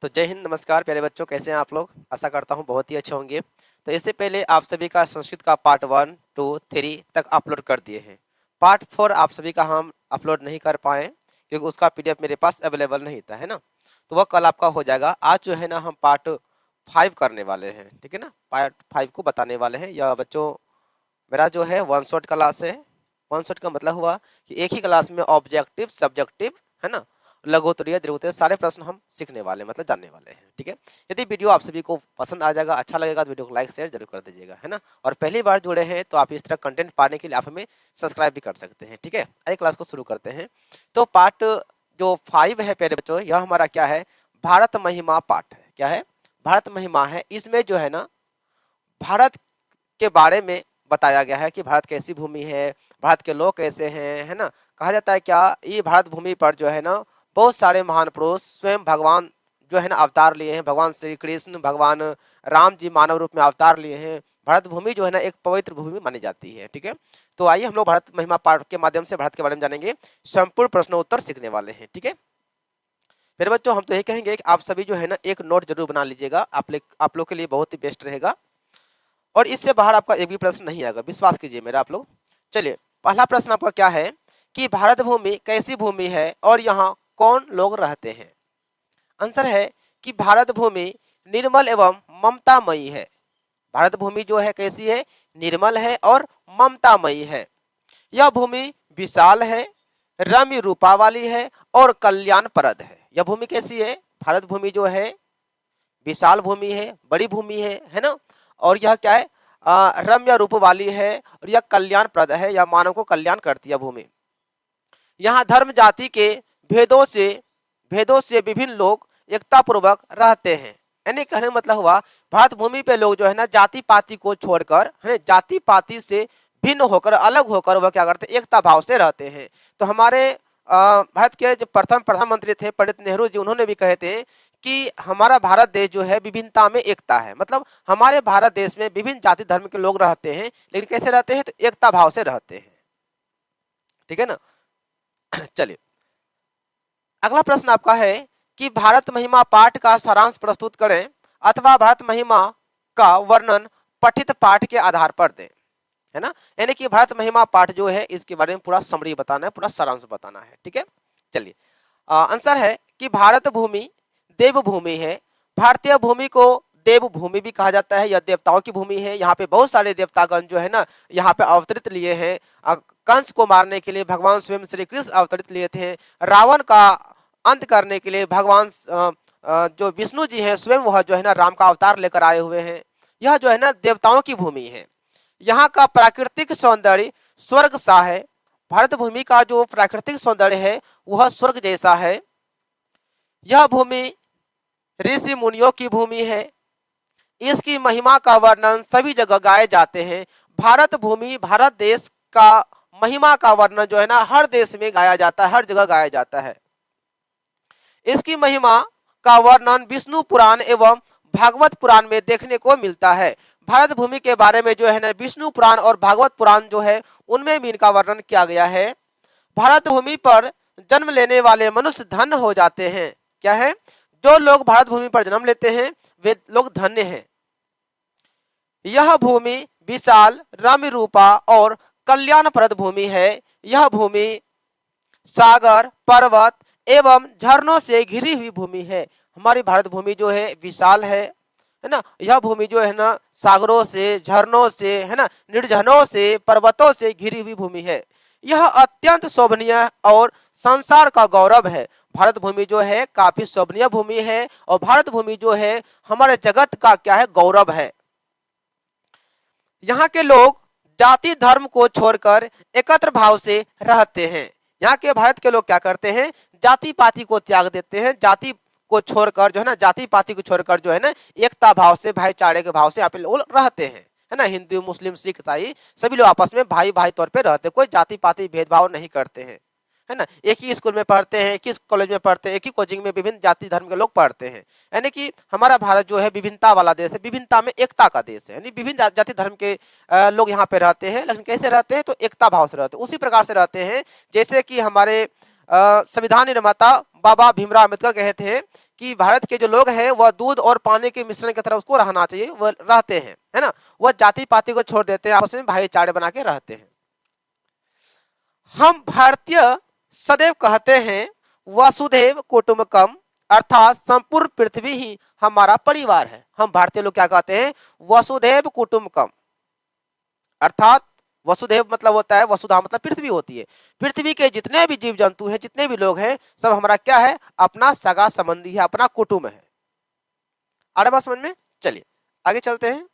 तो जय हिंद, नमस्कार प्यारे बच्चों, कैसे हैं आप लोग। आशा करता हूं बहुत ही अच्छे होंगे। तो इससे पहले आप सभी का संस्कृत का पार्ट 1, 2, 3 तक अपलोड कर दिए हैं। पार्ट 4 आप सभी का हम अपलोड नहीं कर पाए क्योंकि उसका पीडीएफ मेरे पास अवेलेबल नहीं था, है ना। तो वह कल आपका हो जाएगा। आज जो है ना हम पार्ट 5 करने वाले हैं, ठीक है ना। पार्ट 5 को बताने वाले हैं। यह बच्चों मेरा जो है वन शॉट क्लास है। वन शॉट का मतलब हुआ कि एक ही क्लास में ऑब्जेक्टिव, सब्जेक्टिव, है ना, लघुत्तरीय, दीर्घोत्तरीय सारे प्रश्न हम सीखने वाले मतलब जानने वाले हैं, ठीक है। यदि वीडियो आप सभी को पसंद आ जाएगा, अच्छा लगेगा, तो वीडियो को लाइक शेयर जरूर कर दीजिएगा, है ना। और पहली बार जुड़े हैं तो आप इस तरह कंटेंट पाने के लिए आप हमें सब्सक्राइब भी कर सकते हैं, ठीक है। आइए क्लास को शुरू करते हैं। तो पार्ट जो 5 है प्यारे बच्चों, यह हमारा क्या है, भारत महिमा पाठ है। क्या है, भारत महिमा है। इसमें जो है ना भारत के बारे में बताया गया है कि भारत कैसी भूमि है, भारत के लोग कैसे हैं, है ना। कहा जाता है क्या, ये भारत भूमि पर जो है ना बहुत सारे महान पुरुष, स्वयं भगवान जो है ना अवतार लिए हैं। भगवान श्री कृष्ण, भगवान राम जी मानव रूप में अवतार लिए हैं। भारत भूमि जो है ना एक पवित्र भूमि मानी जाती है, ठीक है। तो आइए हम लोग भारत महिमा पाठ के माध्यम से भारत के बारे में जानेंगे, संपूर्ण प्रश्नोत्तर सीखने वाले हैं, ठीक है। मेरे बच्चों हम तो यही कहेंगे कि आप सभी जो है ना एक नोट जरूर बना लीजिएगा। आप लोग के लिए बहुत ही बेस्ट रहेगा और इससे बाहर आपका एक भी प्रश्न नहीं आएगा, विश्वास कीजिए मेरा आप लोग। चलिए, पहला प्रश्न आपका क्या है कि भारत भूमि कैसी भूमि है और यहाँ कौन लोग रहते हैं। आंसर है कि भारत भूमि निर्मल एवं ममतामयी है। भारत भूमि जो है कैसी है, निर्मल है और ममतामयी है। यह भूमि विशाल है, रम्य रूपा वाली है और कल्याणप्रद है। यह भूमि कैसी है, भारत भूमि जो है विशाल भूमि है, बड़ी भूमि है ना। और यह क्या है, रम्य रूप वाली है और यह कल्याणप्रद है, यह मानव को कल्याण करती है भूमि। यहाँ धर्म जाति के भेदों से विभिन्न लोग एकता पूर्वक रहते हैं। यानी कहने का मतलब हुआ भारत भूमि पे लोग जो है ना जाति पाति को छोड़कर, है जाति पाति से भिन्न होकर, अलग होकर वह क्या करते हैं, एकता भाव से रहते हैं। तो हमारे भारत के जो प्रथम प्रधानमंत्री थे पंडित नेहरू जी, उन्होंने भी कहे थे कि हमारा भारत देश जो है विभिन्नता में एकता है। मतलब हमारे भारत देश में विभिन्न जाति धर्म के लोग रहते हैं, लेकिन कैसे रहते हैं, तो एकता भाव से रहते हैं, ठीक है ना। चलिए, अगला प्रश्न आपका है कि भारत महिमा पाठ का सारांश प्रस्तुत करें अथवा भारत महिमा का वर्णन पठित पाठ के आधार पर दें, है ना। यानी कि भारत महिमा पाठ जो है इसके बारे में पूरा समरी बताना है, पूरा सारांश बताना है, ठीक है। चलिए, आंसर है कि भारत भूमि देव भूमि है। भारतीय भूमि को देव भूमि भी कहा जाता है। यह देवताओं की भूमि है। यहाँ पे बहुत सारे देवतागण जो है ना यहाँ पे अवतरित लिए हैं। कंस को मारने के लिए भगवान स्वयं श्री कृष्ण अवतरित लिए थे। रावण का अंत करने के लिए भगवान जो विष्णु जी हैं स्वयं वह जो है ना राम का अवतार लेकर आए हुए हैं। यह जो है ना देवताओं की भूमि है। यहाँ का प्राकृतिक सौंदर्य स्वर्ग सा है। भारत भूमि का जो प्राकृतिक सौंदर्य है वह स्वर्ग जैसा है। यह भूमि ऋषि मुनियों की भूमि है। इसकी महिमा का वर्णन सभी जगह गाए जाते हैं। भारत भूमि, भारत देश का महिमा का वर्णन जो है ना हर देश में गाया जाता है, हर जगह गाया जाता है। इसकी महिमा का वर्णन विष्णु पुराण एवं भागवत पुराण में देखने को मिलता है। भारत भूमि के बारे में जो है ना विष्णु पुराण और भागवत पुराण जो है उनमें भी इनका वर्णन किया गया है। भारत भूमि पर जन्म लेने वाले मनुष्य धन्य हो जाते हैं। क्या है, जो लोग भारत भूमि पर जन्म लेते हैं वे लोग धन्य हैं। यह भूमि विशाल, रम्य रूपा और कल्याणप्रद भूमि है। यह भूमि सागर, पर्वत एवं झरनों से घिरी हुई भूमि है। हमारी भारत भूमि जो है विशाल है ना। यह भूमि जो है ना सागरों से, झरनों से, है ना, निर्जनों से, पर्वतों से घिरी हुई भूमि है। यह अत्यंत शोभनीय और संसार का गौरव है। भारत भूमि जो है काफी शोभनीय भूमि है और भारत भूमि जो है हमारे जगत का क्या है, गौरव है। यहाँ के लोग जाति धर्म को छोड़कर एकत्र भाव से रहते हैं। यहाँ के भारत के लोग क्या करते हैं, जाति पाति को त्याग देते हैं। जाति को छोड़कर जो है ना, जाति पाति को छोड़कर जो है ना एकता भाव से, भाईचारे के भाव से यहाँ पे लोग रहते हैं, है ना। हिंदू, मुस्लिम, सिख, ईसाई सभी लोग आपस में भाई भाई तौर पे रहते हैं। कोई जाति पाति भेदभाव नहीं करते हैं, है ना। एक ही स्कूल में पढ़ते हैं, एक ही कॉलेज में पढ़ते हैं, एक ही कोचिंग में विभिन्न जाति धर्म के लोग पढ़ते हैं। यानी कि हमारा भारत जो है विभिन्नता वाला देश है, विभिन्नता में एकता का देश है। यानी विभिन्न जाति धर्म के लोग यहाँ पे रहते हैं, लेकिन कैसे रहते हैं, तो एकता भाव से रहते हैं। उसी प्रकार से रहते हैं जैसे कि हमारे संविधान निर्माता बाबा भीमराव अम्बेडकर कहे थे कि भारत के जो लोग हैं वह दूध और पानी के मिश्रण की तरह उसको रहना चाहिए, वह रहते हैं, है ना, वह जाति पाति को छोड़ देते हैं, आपस में भाईचारे बना के रहते हैं। हम भारतीय सदैव कहते हैं वसुधैव कुटुंबकम, अर्थात संपूर्ण पृथ्वी ही हमारा परिवार है। हम भारतीय लोग क्या कहते हैं, वसुधैव कुटुंबकम, अर्थात वसुधैव मतलब होता है, वसुधा मतलब पृथ्वी होती है, पृथ्वी के जितने भी जीव जंतु हैं, जितने भी लोग हैं, सब हमारा क्या है, अपना सगा संबंधी है, अपना कुटुंब है। आ रहा बात समझ में? चलिए आगे चलते हैं।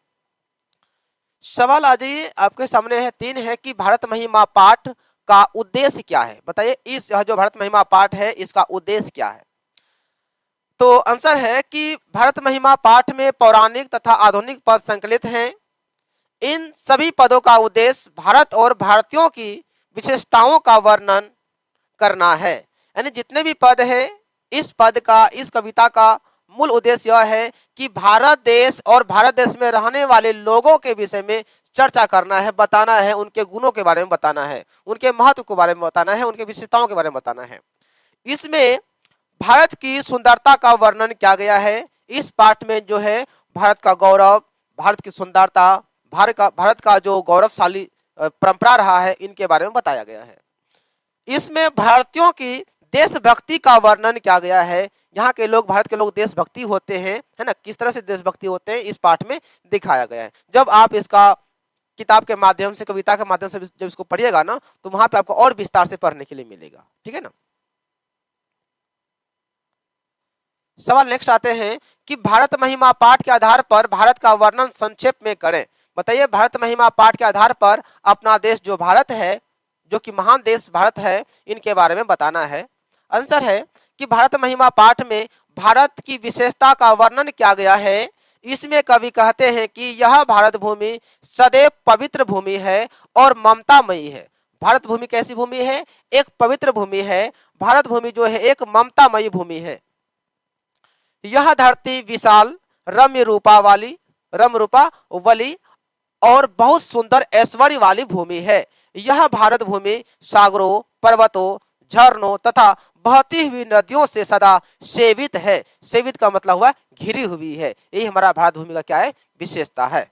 सवाल आ जाइए आपके सामने है 3 है कि भारत महिमा पाठ का उद्देश्य क्या है। बताइए इस जो भारत महिमा पाठ है इसका उद्देश्य क्या है। तो आंसर है कि भारत महिमा पाठ में पौराणिक तथा आधुनिक पद संकलित हैं। इन सभी पदों का उद्देश्य भारत और भारतीयों की विशेषताओं का वर्णन करना है। यानी जितने भी पद है, इस पद का, इस कविता का मूल उद्देश्य यह है कि भारत देश और भारत देश में रहने वाले लोगों के विषय में चर्चा करना है, बताना है, उनके गुणों के बारे में बताना है, उनके महत्व के बारे में बताना है, उनके विशेषताओं के बारे में बताना है। इसमें भारत की सुंदरता का वर्णन किया गया है। इस पाठ में जो है भारत का गौरव, भारत की सुंदरता, भारत का जो गौरवशाली परंपरा रहा है, इनके बारे में बताया गया है। इसमें भारतीयों की देशभक्ति का वर्णन किया गया है। यहाँ के लोग, भारत के लोग देशभक्ति होते हैं, है ना, किस तरह से देशभक्ति होते हैं इस पाठ में दिखाया गया है। जब आप इसका किताब के माध्यम से, कविता के माध्यम से जब इसको पढ़िएगा ना, तो वहां पे आपको और विस्तार से पढ़ने के लिए मिलेगा। ठीक है ना। सवाल नेक्स्ट आते हैं कि भारत महिमा पाठ के आधार पर भारत का वर्णन संक्षेप में करें। बताइए भारत महिमा पाठ के आधार पर अपना देश जो भारत है, जो कि महान देश भारत है, इनके बारे में बताना है। आंसर है कि भारत महिमा पाठ में भारत की विशेषता का वर्णन किया गया है। इसमें कवि कहते हैं कि यह भारत भूमि सदैव पवित्र भूमि है और ममतामयी है। भारत भूमि कैसी भूमि है? एक पवित्र भूमि है। भारत भूमि जो है एक ममतामयी भूमि है। यह धरती विशाल रम्य रूपा वाली और बहुत सुंदर ऐश्वर्य वाली भूमि है। यह भारत भूमि सागरों, पर्वतों, झरनों तथा बहती हुई नदियों से सदा सेवित है। सेवित का मतलब हुआ घिरी हुई है। यही हमारा भारत भूमि का क्या है? विशेषता है।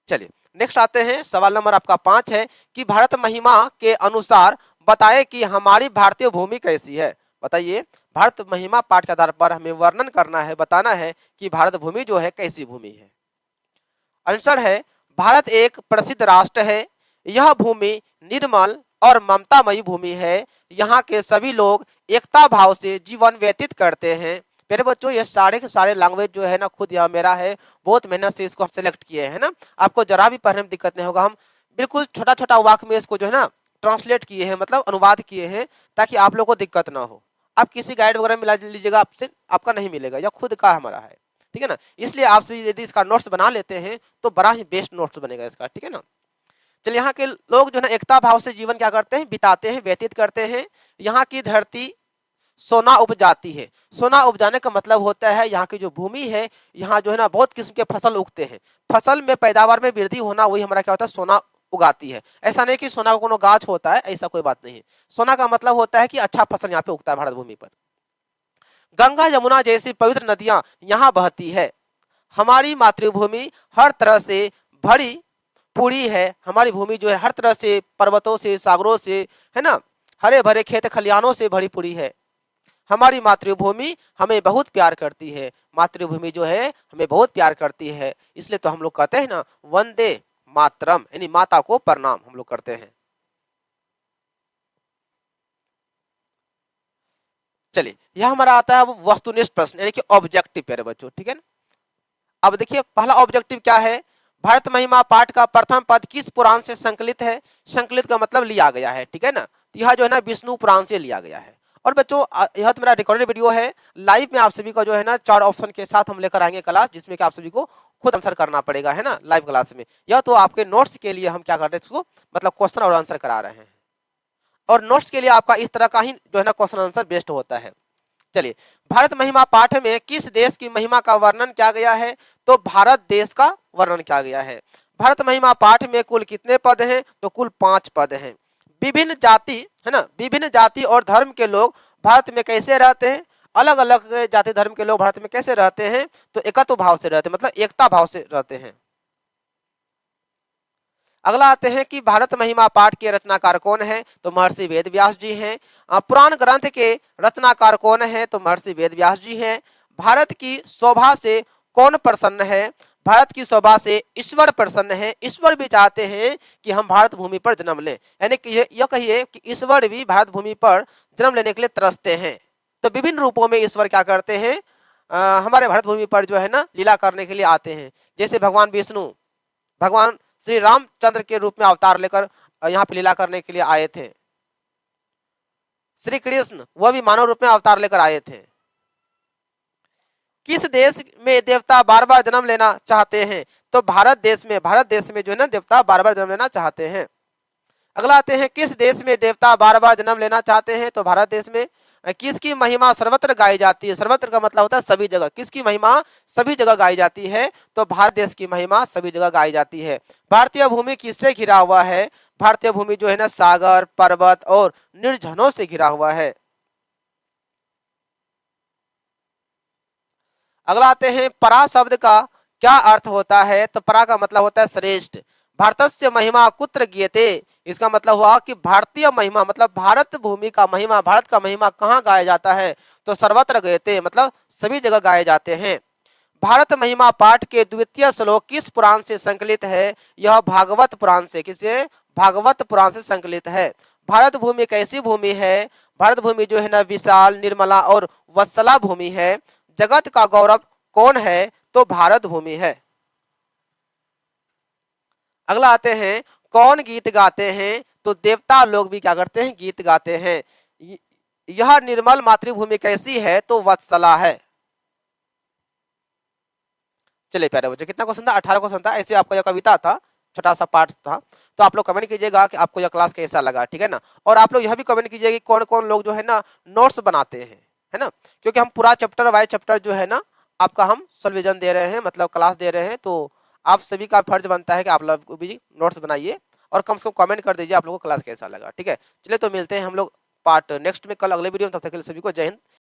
चलिए नेक्स्ट आते हैं। सवाल नंबर आपका 5 है कि भारत महिमा के अनुसार बताएं कि हमारी भारतीय भूमि कैसी है। बताइए भारत महिमा पाठ के आधार पर हमें वर्णन करना है, बताना है कि भारत भूमि जो है कैसी भूमि है। आंसर है भारत एक प्रसिद्ध राष्ट्र है। यह भूमि निर्मल और ममतामयी भूमि है। यहाँ के सभी लोग एकता भाव से जीवन व्यतीत करते हैं। मेरे बच्चों ये सारे के सारे लैंग्वेज जो है ना, खुद यह मेरा है, बहुत मेहनत से इसको सेलेक्ट किए हैं ना। आपको जरा भी पढ़ने में दिक्कत नहीं होगा। हम बिल्कुल छोटा छोटा वाक्य में इसको जो है ना ट्रांसलेट किए हैं, मतलब अनुवाद किए हैं, ताकि आप लोग को दिक्कत ना हो। आप किसी गाइड वगैरह मिला लीजिएगा, आपसे आपका नहीं मिलेगा, या खुद का हमारा है। ठीक है ना। इसलिए आप यदि इसका नोट्स बना लेते हैं तो बड़ा ही बेस्ट नोट्स बनेगा इसका। ठीक है ना। चलिए यहाँ के लोग जो है ना एकता भाव से जीवन क्या करते हैं? बिताते हैं, व्यतीत करते हैं। यहाँ की धरती सोना उपजाती है। सोना उपजाने का मतलब होता है यहाँ की जो भूमि है, यहाँ जो है ना बहुत किस्म के फसल उगते हैं। फसल में पैदावार में वृद्धि होना, वही हमारा क्या होता है? सोना उगाती है। ऐसा नहीं कि सोना का कोनो गाछ होता है, ऐसा कोई बात नहीं है। सोना का मतलब होता है कि अच्छा फसल यहाँ पे उगता है भारत भूमि पर। गंगा यमुना जैसी पवित्र नदियां यहाँ बहती है। हमारी मातृभूमि हर तरह से भरी पूरी है। हमारी भूमि जो है हर तरह से, पर्वतों से, सागरों से, है ना, हरे भरे खेत खलियानों से भरी पूरी है। हमारी मातृभूमि हमें बहुत प्यार करती है। मातृभूमि जो है हमें बहुत प्यार करती है। इसलिए तो हम लोग कहते हैं ना वंदे मातरम, यानी माता को प्रणाम हम लोग करते हैं। चलिए यह हमारा आता है वस्तुनिष्ठ प्रश्न, यानी कि ऑब्जेक्टिव प्यारे बच्चों। ठीक है ना। अब देखिए पहला ऑब्जेक्टिव क्या है? भारत महिमा पाठ का प्रथम पद किस पुराण से संकलित है? संकलित का मतलब लिया गया है। ठीक है ना। यह जो है ना विष्णु पुराण से लिया गया है। और बच्चों यह तो मेरा रिकॉर्डेड वीडियो है। लाइव में आप सभी का जो है ना 4 ऑप्शन के साथ हम लेकर आएंगे क्लास, जिसमें कि आप सभी को खुद आंसर करना पड़ेगा, है ना, लाइव क्लास में। यह तो आपके नोट्स के लिए हम क्या कर रहे हैं, इसको मतलब क्वेश्चन और आंसर करा रहे हैं। और नोट्स के लिए आपका इस तरह का ही जो है ना क्वेश्चन आंसर बेस्ट होता है। चलिए भारत महिमा पाठ में किस देश की महिमा का वर्णन किया गया है? तो भारत देश का वर्णन किया गया है। भारत महिमा पाठ में कुल कितने पद हैं? तो कुल 5 पद हैं। विभिन्न जाति है ना, विभिन्न जाति और धर्म के लोग भारत में कैसे रहते हैं, अलग अलग जाति धर्म के लोग भारत में कैसे रहते हैं, तो एकत्व भाव से रहते हैं, मतलब एकता भाव से रहते हैं। अगला आते हैं कि भारत महिमा पाठ के रचनाकार कौन है, तो महर्षि वेद व्यास जी हैं। पुराण ग्रंथ के रचनाकार कौन है, तो महर्षि वेद व्यास जी हैं। भारत की शोभा से कौन प्रसन्न है, भारत की शोभा से ईश्वर प्रसन्न है। ईश्वर भी चाहते हैं कि हम भारत भूमि पर जन्म लें, यानी कि यह कहिए कि ईश्वर भी भारत भूमि पर जन्म लेने के लिए तरसते हैं। तो विभिन्न रूपों में ईश्वर क्या करते हैं, हमारे भारत भूमि पर जो है ना लीला करने के लिए आते हैं। जैसे भगवान विष्णु भगवान श्री रामचंद्र के रूप में अवतार लेकर यहाँ पे लीला करने के लिए आए थे। श्री कृष्ण वह भी मानव रूप में अवतार लेकर आए थे। किस देश में देवता बार बार जन्म लेना चाहते हैं, तो भारत देश में जो है ना देवता बार बार जन्म लेना चाहते हैं। अगला आते हैं, किस देश में देवता बार बार जन्म लेना चाहते हैं, तो भारत देश में। किसकी महिमा सर्वत्र गाई जाती है, सर्वत्र का मतलब होता है सभी जगह, किसकी महिमा सभी जगह गाई जाती है, तो भारत देश की महिमा सभी जगह गाई जाती है। भारतीय भूमि किससे घिरा हुआ है, भारतीय भूमि जो है ना सागर, पर्वत और निर्जनों से घिरा हुआ है। अगला आते हैं, परा शब्द का क्या अर्थ होता है, तो परा का मतलब होता है श्रेष्ठ। भारतस्य महिमा कुत्र गीयते, इसका मतलब हुआ कि भारतीय महिमा मतलब भारत भूमि का महिमा, भारत का महिमा कहाँ गाया जाता है, तो सर्वत्र गीयते मतलब सभी जगह गाए जाते हैं। भारत महिमा पाठ के द्वितीय श्लोक किस पुराण से संकलित है, यह भागवत पुराण से, किसे, भागवत पुराण से संकलित है। भारत भूमि कैसी भूमि है, भारत भूमि जो है ना विशाल, निर्मला और वत्सला भूमि है। जगत का गौरव कौन है, तो भारत भूमि है। अगला आते हैं, कौन गीत गाते हैं, तो देवता लोग भी क्या करते हैं, गीत गाते हैं। यह निर्मल मातृभूमि कैसी है, तो वत्सला है। चलिए प्यारे बच्चों, कितना क्वेश्चन था, 18 क्वेश्चन था। ऐसे आपका यह कविता था, छोटा सा पार्ट था। तो आप लोग कमेंट कीजिएगा कि आपको यह क्लास कैसा लगा, ठीक है ना। और आप लोग यह भी कमेंट कीजिएगा कि कौन कौन लोग जो है ना नोट्स बनाते हैं, है ना, क्योंकि हम पूरा चैप्टर वाइज चैप्टर जो है ना आपका हम सॉल्यूशन दे रहे हैं, मतलब क्लास दे रहे हैं। तो आप सभी का फर्ज बनता है कि आप लोग भी नोट्स बनाइए और कम से कम कमेंट कर दीजिए आप लोगों को क्लास कैसा लगा, ठीक है। चलिए तो मिलते हैं हम लोग पार्ट नेक्स्ट में कल अगले वीडियो में, तब तक के लिए सभी को जय हिंद।